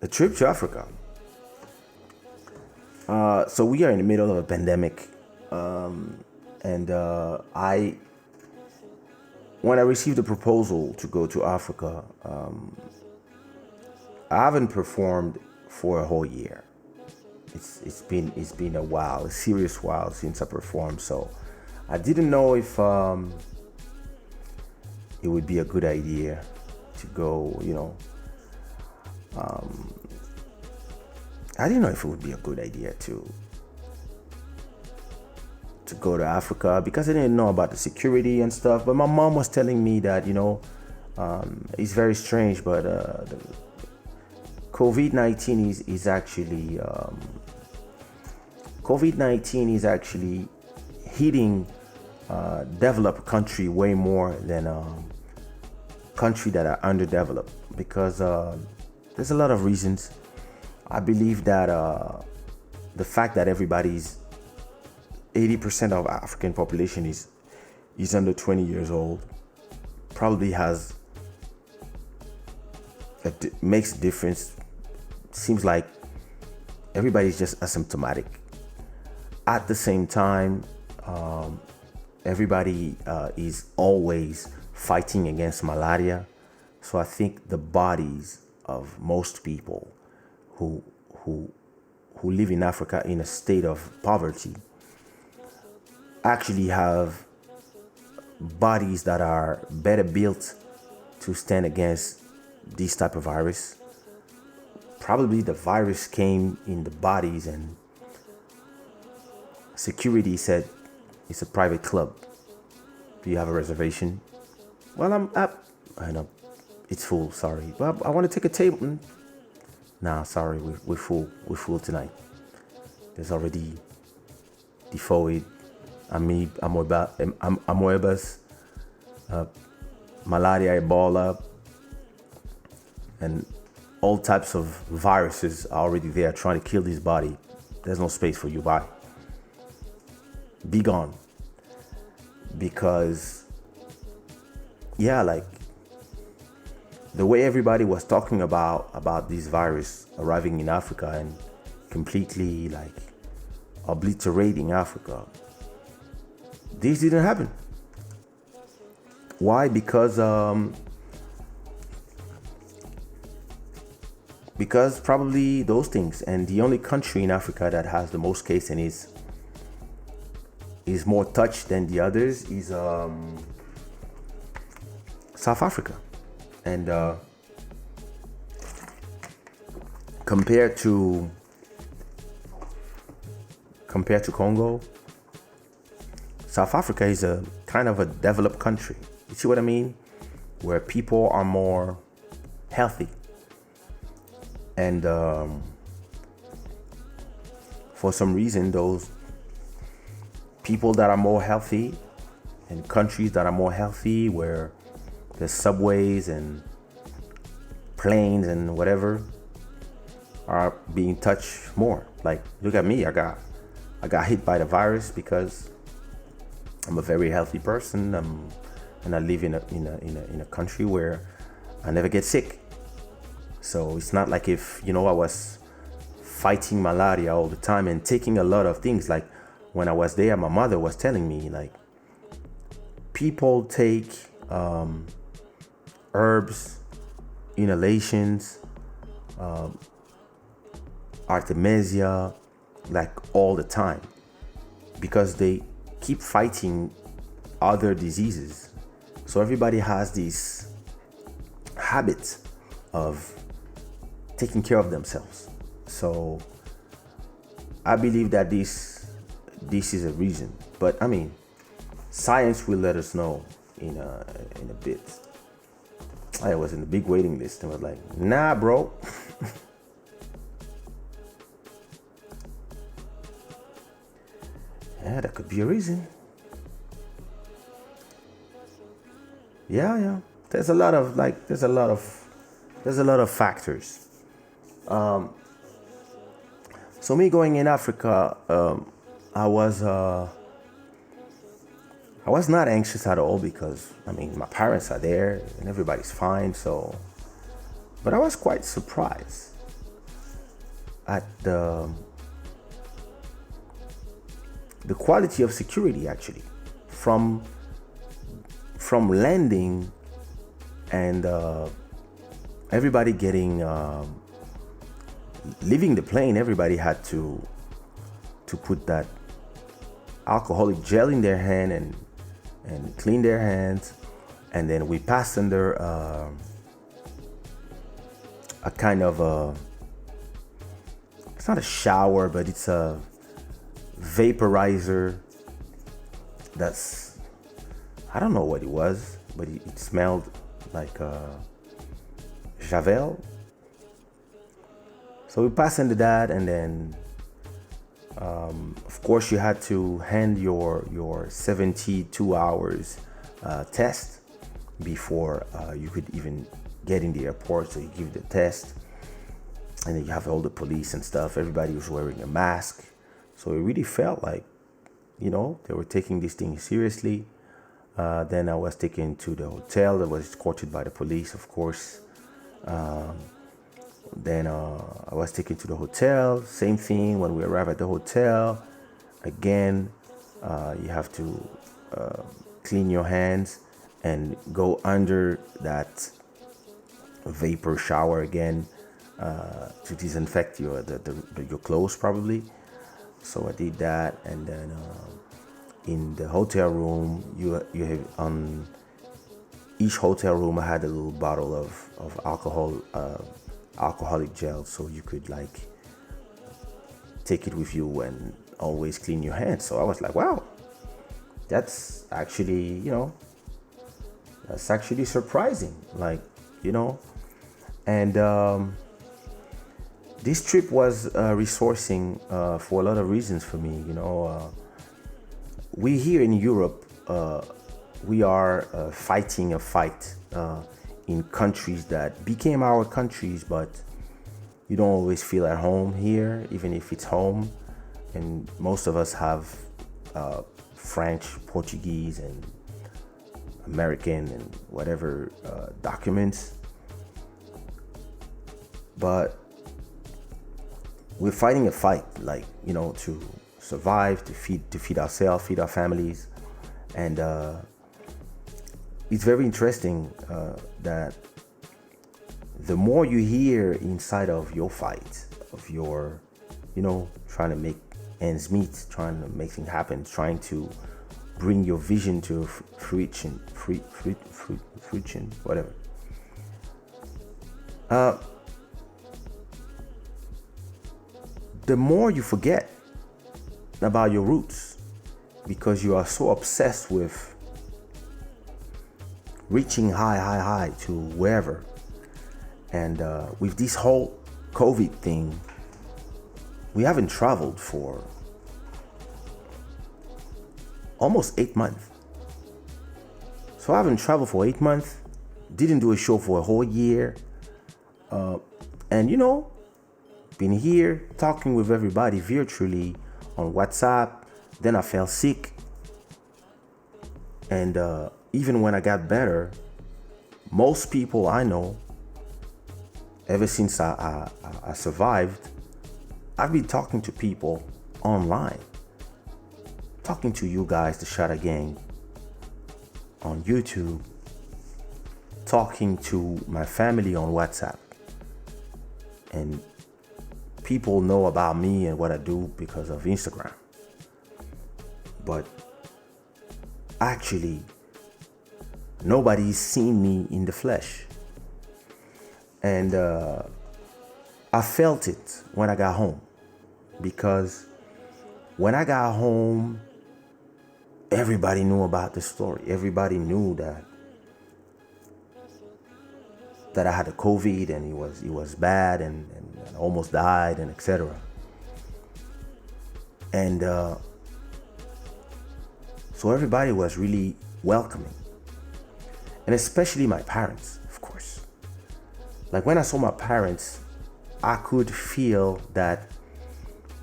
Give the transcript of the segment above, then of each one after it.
A trip to Africa. So we are in the middle of a pandemic, and when I received a proposal to go to Africa, I haven't performed for a whole year. It's been a while, a serious while since I performed. So I didn't know if it would be a good idea to go. I didn't know if it would be a good idea to go to Africa because I didn't know about the security and stuff. But my mom was telling me that it's very strange, but the COVID-19 is actually COVID-19 is actually hitting developed country way more than country that are underdeveloped because there's a lot of reasons. I believe that the fact that everybody's 80% of African population is under 20 years old probably makes a difference. Seems like everybody's just asymptomatic. At the same time, everybody is always fighting against malaria. So I think the bodies of most people who live in Africa in a state of poverty actually have bodies that are better built to stand against this type of virus. Probably the virus came in the bodies and security said it's a private club. Do you have a reservation? Well, I'm up. I know it's full. Sorry, but I want to take a table. Nah, sorry, we're full. We're full tonight. There's already typhoid, amoebas, malaria, Ebola, and all types of viruses are already there trying to kill this body. There's no space for you. Bye. Be gone. Because, yeah, like the way everybody was talking about this virus arriving in Africa and completely like obliterating Africa, this didn't happen. Why? Because probably those things. And the only country in Africa that has the most case and is more touched than the others is South Africa. And compared to Congo, South Africa is a kind of a developed country. You see what I mean? Where people are more healthy. And for some reason, those people that are more healthy and countries that are more healthy, where there's subways and planes and whatever, are being touched more. Like, look at me. I got hit by the virus because I'm a very healthy person, and I live in a country where I never get sick. So it's not like if I was fighting malaria all the time and taking a lot of things. Like when I was there, my mother was telling me like people take herbs, inhalations, artemisia, like all the time because they keep fighting other diseases. So everybody has this habit of taking care of themselves. So I believe that this is a reason. But I mean, science will let us know in a bit. I was in the big waiting list and was like, nah, bro. Yeah, that could be a reason. Yeah. There's a lot of factors. So me going in Africa, I was not anxious at all because I mean my parents are there and everybody's fine. So, but I was quite surprised. at the quality of security actually from landing and everybody getting leaving the plane. Everybody had to put that alcoholic gel in their hand and clean their hands, and then we passed under a kind of it's not a shower, but it's a vaporizer that's, I don't know what it was, but it smelled like Javel. So we passed into that, and then of course you had to hand your 72 hours test before you could even get in the airport. So you give the test, and then you have all the police and stuff. Everybody was wearing a mask. So it really felt like, they were taking this thing seriously. Then I was taken to the hotel. I was escorted by the police, of course. Then I was taken to the hotel. Same thing. When we arrive at the hotel, again, you have to clean your hands and go under that vapor shower again to disinfect your clothes probably. So I did that, and then in the hotel room, you have on each hotel room I had a little bottle of alcoholic gel, so you could like take it with you and always clean your hands. So I was like, wow, that's actually surprising, and this trip was resourcing for a lot of reasons for me. We here in Europe, we are fighting a fight in countries that became our countries, but you don't always feel at home here, even if it's home. And most of us have French, Portuguese, and American, and whatever documents. But we're fighting a fight, to survive, to feed ourselves, feed our families. And it's very interesting that the more you hear inside of your fight, of your, trying to make ends meet, trying to make things happen, trying to bring your vision to fruition, whatever. The more you forget about your roots, because you are so obsessed with reaching high to wherever. And with this whole COVID thing, we haven't traveled for almost 8 months. So I haven't traveled for 8 months, didn't do a show for a whole year. And been here talking with everybody virtually on WhatsApp. Then I fell sick. And even when I got better, most people I know, ever since I survived, I've been talking to people online. Talking to you guys, the Shada Gang, on YouTube. Talking to my family on WhatsApp. And people know about me and what I do because of Instagram. But actually, nobody's seen me in the flesh. And I felt it when I got home. Because when I got home, everybody knew about the story. Everybody knew that I had a COVID and it was bad and I almost died and etc. And so everybody was really welcoming. And especially my parents, of course. Like when I saw my parents, I could feel that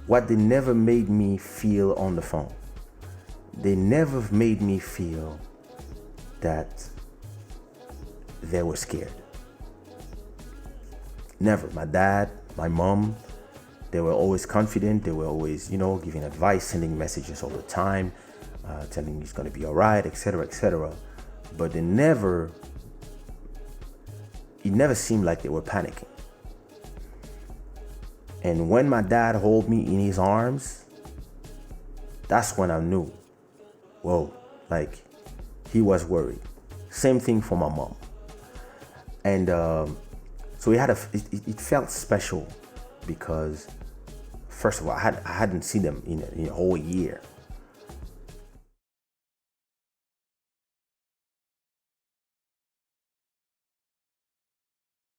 what they never made me feel on the phone. They never made me feel that they were scared. Never. My dad, my mom, They were always confident. They were always, giving advice, sending messages all the time, telling me it's going to be all right, etc., etc. But it never seemed like they were panicking. And when my dad held me in his arms, that's when I knew, whoa, like he was worried. Same thing for my mom. And so it felt special because, first of all, I hadn't seen them in a whole year.